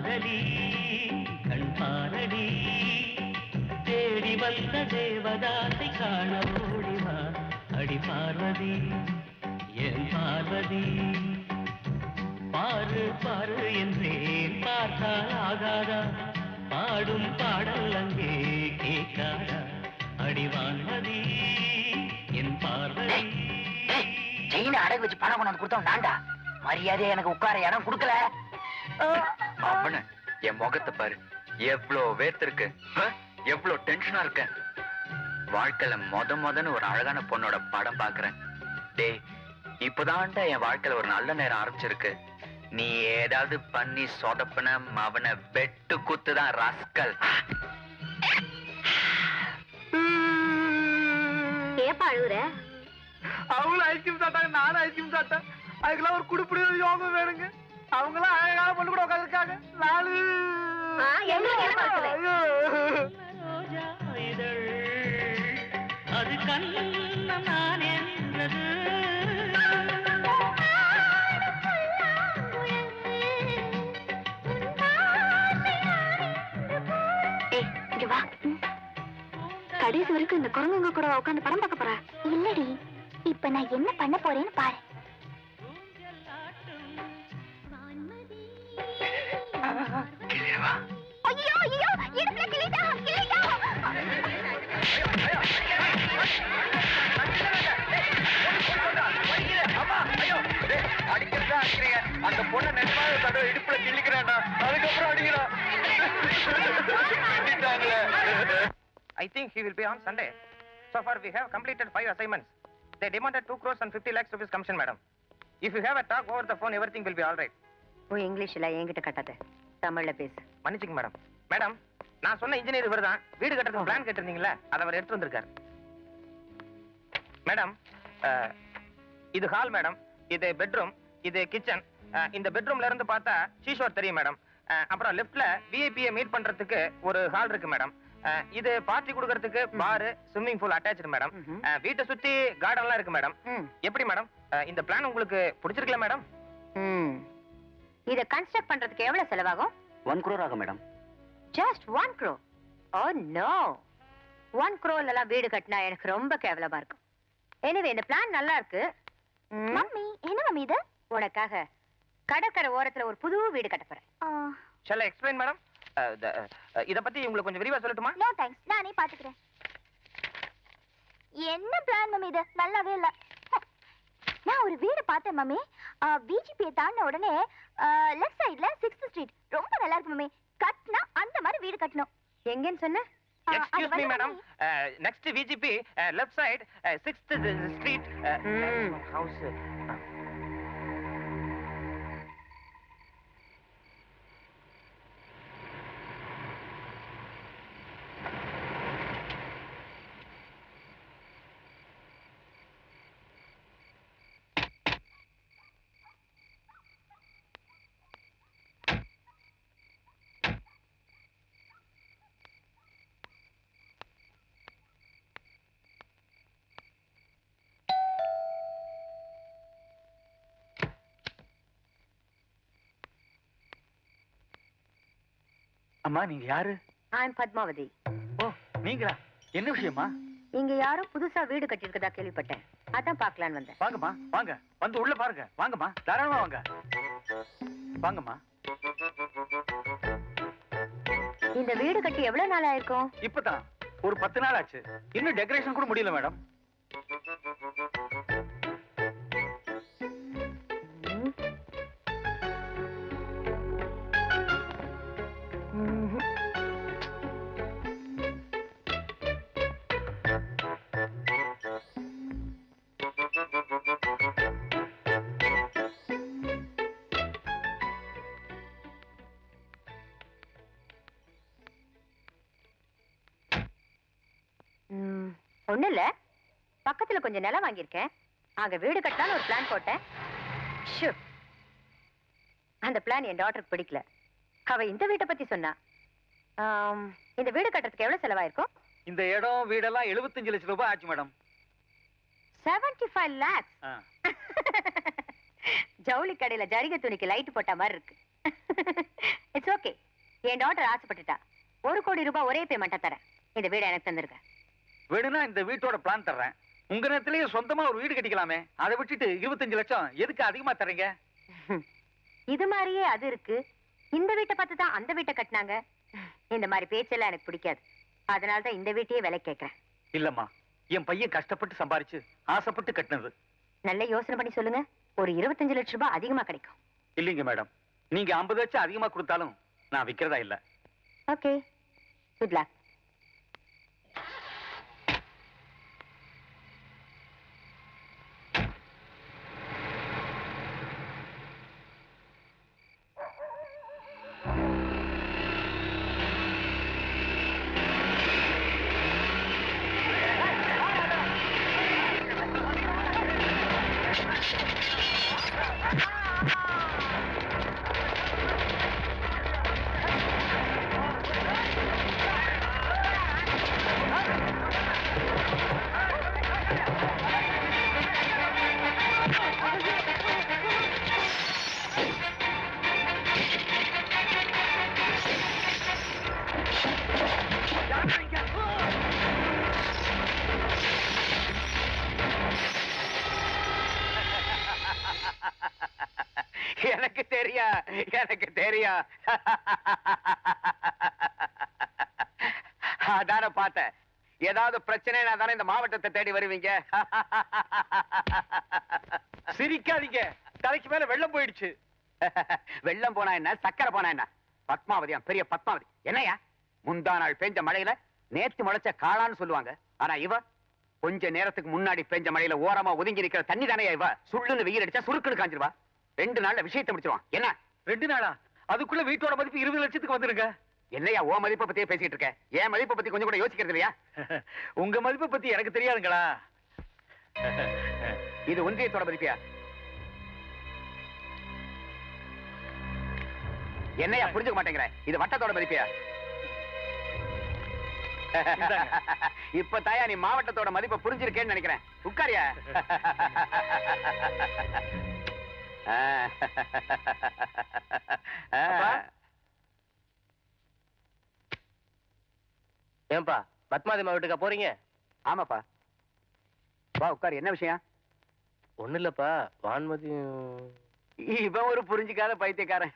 காதலி கண் பாரடி தேடி வந்த தேவதாசை காண ஓடிவா அடி பார்வதி என் பார்வதி பாரு பாரு என்றேன் பார்த்தால் ஆகாதா பாடும் பாடல் அங்கே கேட்காதா அடிவான்மதி என் பார்வதி செயின அடகு வச்சு பணம் கொண்டு கொடுத்தோம் நான்டா மரியாதையா எனக்கு உட்கார இடம் கொடுக்கல அவனு என் முகத்தை பாரு எவ்வளவு வேர்த்திருக்கு எவ்வளவு டென்ஷனா இருக்க வாழ்க்கையில முதன்னு ஒரு அழகான பொண்ணோட படம் பாக்குறேன் டேய் இப்பதான்டா என் வாழ்க்கையில ஒரு நல்ல நேரம் ஆரம்பிச்சிருக்கு நீ ஏதாவது பண்ணி சொதப்பின அவனை வெட்டு குத்துதான் ராஸ்கல் ஏப்பா அழுகுற அவங்களும் ஐஸ்கிரீம் சாப்பிட்டாங்க நானும் ஐஸ்கிரீம் சாப்பிட்டேன் அதுக்கெல்லாம் ஒரு குடுப்பிடி யோகம் வேணுங்க அவங்களாம் அழகான பொண்ணு கூட உட்காந்துருக்காங்க நாலு அது கண்ணம் நான் என்றது கடைசி வரைக்கும் இந்த குரங்குங்க கூட உட்காந்து படம் பார்க்க போற இல்லடி இப்ப நான் என்ன பண்ண போறேன்னு பாரு ஐயோ ஐயோ இடுப்புல கிளிடா கிளிடா அந்த பொண்ணை நிஜமாக தடவை இடுப்புல கிள்ளிக்கிறான்டா அதுக்கப்புறம் அடிக்கிறான் I think he will be on Sunday. So far we have completed 5 assignments. They demanded 2 crores and 50 lakhs rupees commission, madam. If you have a talk over the phone, everything will be all right. ஓ இங்கிலீஷ்ல என்கிட்ட கட்டாத தமிழ்ல பேசு மன்னிச்சுங்க madam. Madam நான் சொன்ன engineer இவர் தான் வீடு கட்டுறதுக்கு பிளான் கேட்டிருந்தீங்களா அதை அவர் எடுத்து வந்திருக்காரு. மேடம் இது ஹால் மேடம், இது பெட்ரூம், இது கிச்சன். இந்த பெட்ரூம்ல இருந்து பார்த்தா சீஷோர் தெரியும் மேடம். அப்புறம் லெஃப்ட்ல விஐபியை மீட் பண்றதுக்கு ஒரு ஹால் இருக்கு மேடம். இது பார்ட்டி கொடுக்கறதுக்கு பார், ஸ்விம்மிங் பூல் அட்டாச்டு மேடம். வீட்டை சுத்தி கார்டன்லாம் இருக்கு மேடம். எப்படி மேடம் இந்த பிளான் உங்களுக்கு பிடிச்சிருக்கல மேடம்? இத கன்ஸ்ட்ரக்ட் பண்றதுக்கு எவ்வளவு செலவாகும்? 1 crore ஆகும் madam. Just 1 crore? Oh no. 1 crore எல்லாம் வீடு கட்டினா எனக்கு ரொம்ப கேவலமா இருக்கும். எனிவே இந்த பிளான் நல்லா இருக்கு. மம்மி என்ன மம்மி இது? உனக்காக கடற்கரை ஓரத்துல ஒரு புது வீடு கட்ட போறேன். Shall I explain madam? இத பத்தி உங்களுக்கு கொஞ்சம் விரிவா சொல்லட்டுமா? நோ தேங்க்ஸ், நானே பாத்துக்கிறேன். என்ன பிளான் மம்மி இது? நல்லாவே இல்ல. நான் ஒரு வீடு பார்த்தேன் மம்மி. பிஜிபியை தாண்டின உடனே லெஃப்ட் சைடுல 6th ஸ்ட்ரீட் ரொம்ப நல்லா இருக்கு மம்மி. கட்டினா அந்த மாதிரி வீடு கட்டணும். எங்கன்னு சொன்ன? Excuse me madam. Next VGP left side 6th street house. அம்மா நீங்க யாரு? I'm பத்மாவதி. ஓ நீங்களா? என்ன விஷயமா? இங்க யாரோ புதுசா வீடு கட்டியிருக்கதா கேள்விப்பட்டேன். அதான் பார்க்கலான்னு வந்தேன். வாங்கம்மா வாங்க, வந்து உள்ள பாருங்க. வாங்கம்மா தாராளமா வாங்க. வாங்கம்மா. இந்த வீடு கட்டி எவ்வளவு நாள் ஆயிருக்கும்? இப்பதான் ஒரு 10 நாள் ஆச்சு. இன்னும் டெக்கரேஷன் கூட முடியல மேடம். ஒண்ணு இல்ல, பக்கத்துல கொஞ்சம் நிலம் வாங்கியிருக்கேன். அங்க வீடு கட்டலான்னு ஒரு பிளான் போட்டேன். அந்த பிளான் என் டாக்டருக்கு பிடிக்கல. அவ இந்த வீட்டை பத்தி சொன்னா. இந்த வீடு கட்டுறதுக்கு எவ்வளவு செலவாயிருக்கும்? இந்த இடம் வீடெல்லாம் 75 லட்சம் ரூபாய் ஆச்சு மேடம். 75 lakhs. ஜவுளி கடையில ஜரிகை துணிக்கு லைட் போட்ட மாதிரி இருக்கு. It's okay. என் டாட்டர் ஆசைப்பட்டுட்டா. 1 கோடி ரூபாய் ஒரே பேமெண்டா தரேன். இந்த வீடு எனக்கு தந்துருங்க. வேணும்னா இந்த வீட்டோட பிளான் தர்றேன். உங்க நேரத்திலேயே சொந்தமா ஒரு வீடு கட்டிக்கலாமே. அதை விட்டுட்டு 25 லட்சம் எதுக்கு அதிகமா தர்றீங்க? இது மாதிரியே அது இருக்கு. இந்த வீட்டை பார்த்து தான் அந்த வீட்டை கட்டினாங்க. இந்த மாதிரி பேச்செல்லாம் எனக்கு பிடிக்காது. அதனால தான் இந்த வீட்டையே விலை கேட்கறேன். இல்லம்மா, என் பையன் கஷ்டப்பட்டு சம்பாரிச்சு ஆசைப்பட்டு கட்டினது. நல்ல யோசனை பண்ணி சொல்லுங்க. ஒரு 25 லட்சம் ரூபாய் அதிகமா கிடைக்கும். இல்லைங்க மேடம், நீங்க 50 லட்சம் அதிகமா கொடுத்தாலும் நான் விக்கிறதா இல்ல. Okay, good luck. எனக்கு தெரியும். அதான பார்த்தேன். ஏதாவது பிரச்சனை தானே இந்த மாவட்டத்தை தேடி வருவீங்க. சிரிக்காதீங்க, தலைக்கு மேல வெள்ளம் போயிடுச்சு. வெள்ளம் போனா என்ன, சக்கரை போனா என்ன? பத்மாவதியா, பெரிய பத்மாவதி. என்னையா முந்தா நாள் பெஞ்ச மழையில நேத்து முளைச்ச காளான்னு சொல்லுவாங்க. ஆனா இவ கொஞ்ச நேரத்துக்கு முன்னாடி பெஞ்ச மழையில ஓரமா ஒதுங்கி நிக்கிற தண்ணி தானே. இவ சுள்ளுன்னு வெயில் அடிச்சா சுருக்குன்னு காஞ்சிருவா. 2 நாள்ல விஷயத்தை முடிச்சிருவான். என்ன 2 நாளா? அதுக்குள்ள வீட்டோட மதிப்பு 20 லட்சத்துக்கு வந்துருங்க. என்னையா ஓ மதிப்பை பத்தியே பேசிட்டு இருக்க? என் மதிப்பை பத்தி கொஞ்சம் கூட யோசிக்கிறது இல்லையா? உங்க மதிப்பை பத்தி எனக்கு தெரியாதுங்களா? இது ஒன்றியத்தோட மதிப்பியா? என்னையா புரிஞ்சுக்க மாட்டேங்கிற? இது வட்டத்தோட மதிப்பியா? இப்ப தாயா நீ மாவட்டத்தோட மதிப்பை புரிஞ்சிருக்கேன்னு நினைக்கிறேன். உட்காரியா. ஏன்பா பத்மாதி மாவட்டத்துக்கா போறீங்க? ஆமாப்பா. வா உட்காரு. என்ன விஷயம்? ஒண்ணு இல்லப்பா, வான்மதி. இவன் ஒரு புரிஞ்சுக்காத பைத்தியக்காரன்.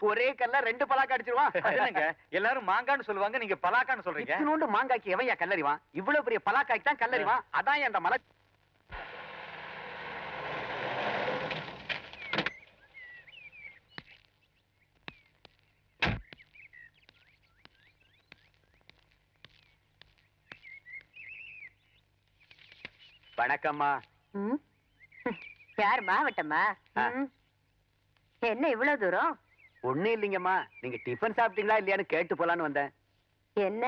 ஒரே கல்ல 2 பலாக்கா அடிச்சிருவான். என்னங்க எல்லாரும் மாங்கான்னு சொல்லுவாங்க, நீங்க பலாக்கான்னு சொல்றீங்க. இத்தினோண்டு மாங்காய்க்கு எவையா கல்லறிவான்? இவ்வளவு பெரிய பலாக்காய்க்கு தான் கல்லறிவான். அதான் அந்த மலை. வணக்கம்மா. யார் மாவட்டமா? என்ன இவ்வளவு தூரம்? ஒண்ணு இல்லைங்கம்மா, நீங்க டிஃபன் சாப்பிட்டீங்களா இல்லையான்னு கேட்டு போலான்னு வந்தேன். என்ன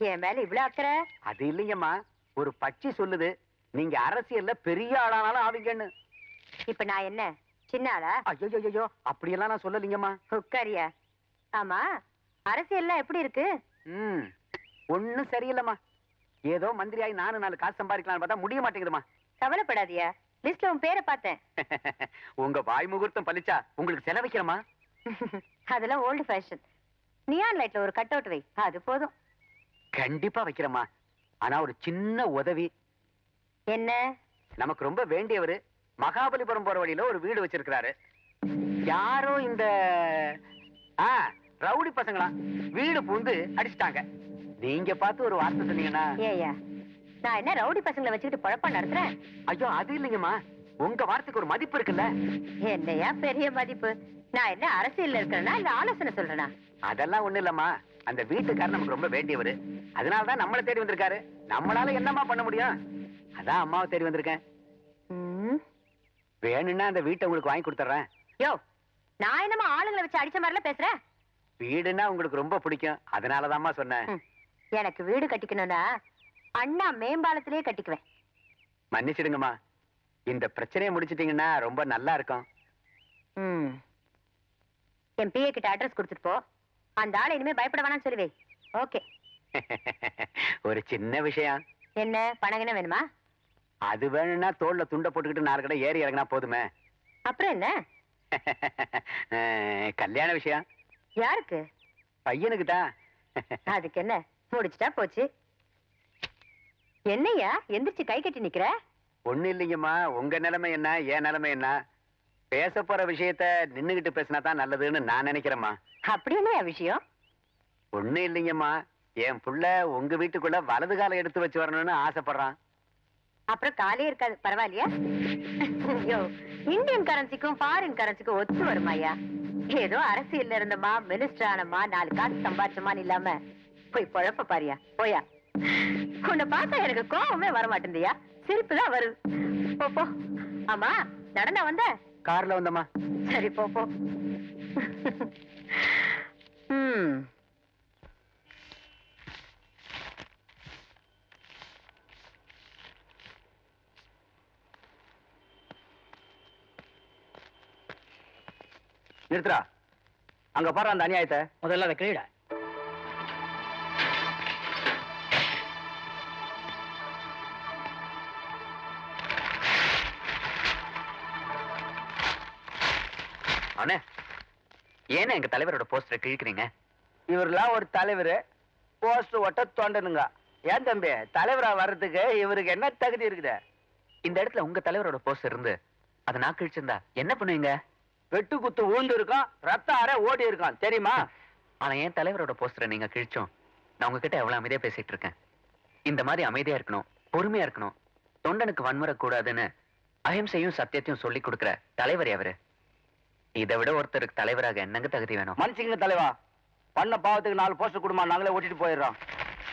என் மேல இவ்வளவு அக்கறை? அது இல்லைங்கம்மா, ஒரு பட்சி சொல்லுது நீங்க அரசியல்ல பெரிய ஆளானாலும் ஆவீங்கன்னு. இப்ப நான் என்ன சின்ன ஆளா? ஐயோ அப்படியெல்லாம் நான் சொல்லலீங்கம்மா. உட்காரியா. ஆமா, அரசியல்ல எப்படி இருக்கு? ஒண்ணும் சரியில்லைம்மா. ஏதோ மந்திரியாகி நானும் 4 காசு சம்பாதிக்கலாம்னு பார்த்தா முடிய மாட்டேங்குதுமா. கவலைப்படாதியா, லிஸ்ட்ல உன் பேரை பார்த்தேன். உங்க வாய் முகூர்த்தம் பலிச்சா உங்களுக்கு செலவிக்கிறமா? அதெல்லாம் ஓல்டு ஃபேஷன். நியான் லைட்ல ஒரு கட் அவுட் வை, அது போதும். கண்டிப்பா வைக்கிறமா. ஆனா ஒரு சின்ன உதவி. என்ன? நமக்கு ரொம்ப வேண்டியவரு மகாபலிபுரம் போற வழியில ஒரு வீடு வச்சிருக்கிறாரு. யாரோ இந்த ரவுடி பசங்களா வீடு பூந்து அடிச்சுட்டாங்க. நீங்க பார்த்து ஒரு வார்த்தை சொன்னீங்கன்னா. ஏயா, நான் என்ன ரவுடி பசங்களை வச்சுக்கிட்டு பொழப்பா நடத்துறேன்? ஐயோ அது இல்லைங்கம்மா, உங்க வார்த்தைக்கு ஒரு மதிப்பு இருக்குல்ல. என்னையா பெரிய மதிப்பு? நான் என்ன அரசியல்ல இருக்கிறேனா இல்ல ஆலோசனை சொல்றேனா? அதெல்லாம் ஒண்ணு இல்லம்மா, அந்த வீட்டுக்காரர் நமக்கு ரொம்ப வேண்டியவரு. அதனாலதான் நம்மளை தேடி வந்திருக்காரு. நம்மளால என்னம்மா பண்ண முடியும்? அதான் அம்மாவை தேடி வந்திருக்கேன். வேணும்னா அந்த வீட்டை உங்களுக்கு வாங்கி கொடுத்துறேன். யோ, நான் என்னமா ஆளுங்களை வச்சு அடிச்ச மாதிரிலாம் பேசுறேன்? வீடுன்னா உங்களுக்கு ரொம்ப பிடிக்கும், அதனாலதாம்மா சொன்னேன். எனக்கு வீடு கட்டிக்கணும்னா அண்ணா மேம்பாலத்திலே கட்டிக்குவேன். மன்னிச்சிடுங்கம்மா, இந்த பிரச்சனையை முடிச்சிட்டீங்கன்னா ரொம்ப நல்லா இருக்கும். என் பிஏ கிட்ட அட்ரஸ் கொடுத்துட்டு போ. அந்த ஆளை இனிமே பயப்பட வேணாம்னு சொல்லுவே. ஓகே. ஒரு சின்ன விஷயம். என்ன பணம் என்ன வேணுமா? அது வேணும்னா தோல்ல துண்டை போட்டுக்கிட்டு 4 கடை ஏறி இறங்கினா போதுமே. அப்புறம் என்ன? கல்யாண விஷயம் யாருக்கு? பையனுக்கு தான். அதுக்கு என்ன, முடிச்சிட்டா போச்சு. என்னய்யா எந்திரிச்சு கை கட்டி நிக்கிற? ஒண்ணு இல்லைங்கம்மா, உங்க நிலைமை என்ன என் நிலைமை என்ன, பேச போற விஷயத்த நின்னுகிட்டு பேசினா தான் நல்லதுன்னு நான் நினைக்கிறேம்மா. அப்படி என்னய்யா விஷயம்? ஒண்ணு இல்லைங்கம்மா, என் புள்ள உங்க வீட்டுக்குள்ள வலது காலை எடுத்து வச்சு வரணும்னு ஆசைப்படுறான். அப்புறம் காலே இருக்காது, பரவாயில்லையா? ஐயோ, இந்தியன் கரன்சிக்கும் ஃபாரின் கரன்சிக்கும் ஒத்து வருமாய்யா? ஏதோ அரசியல்ல இருந்தமா, மினிஸ்டர் ஆனமா, 4 காசு சம்பாதிச்சமான்னு இல்லாம போய் பொழப்ப பாரியா, போயா. உன்னை பார்த்தா எனக்கு கோவமே வர மாட்டேந்தியா, சிரிப்பு தான் வருது. போ போ. ஆமா, நடந்தா வந்த? கார்ல வந்தம்மா. சரி போ போ. நிறுத்துறா, அங்க பாரு அந்த அநியாயத்தை. முதல்ல அதை கிளீடா. அண்ணே, ஏன்னா எங்க தலைவரோட போஸ்டரை கிழிக்கிறீங்க? இவரெல்லாம் ஒரு தலைவர், போஸ்ட் ஒட்ட தோண்டனுங்க. ஏன் தம்பி, தலைவரா வர்றதுக்கு இவருக்கு என்ன தகுதி இருக்குது? இந்த இடத்துல உங்க தலைவரோட போஸ்டர் இருந்து அதை நான் கிழிச்சிருந்தா என்ன பண்ணுவீங்க? வெட்டு குத்து ஊந்து இருக்கும், ரத்த அரை ஓடி இருக்கும், தெரியுமா? ஆனா என் தலைவரோட போஸ்டரை நீங்க கிழிச்சோம். நான் உங்ககிட்ட எவ்வளவு அமைதியா பேசிட்டு இருக்கேன். இந்த மாதிரி அமைதியா இருக்கணும், பொறுமையா இருக்கணும், தொண்டனுக்கு வன்முறை கூடாதுன்னு அஹிம்சையும் சத்தியத்தையும் சொல்லி கொடுக்கிற தலைவர் அவரு. இதை விட ஒருத்தருக்கு தலைவராக என்னங்க தகுதி வேணும்? மனுஷங்க தலைவா, பண்ண பாவத்துக்கு 4 போஸ்டர் கொடுமா, நாங்களே ஓட்டிட்டு போயிடுறோம்.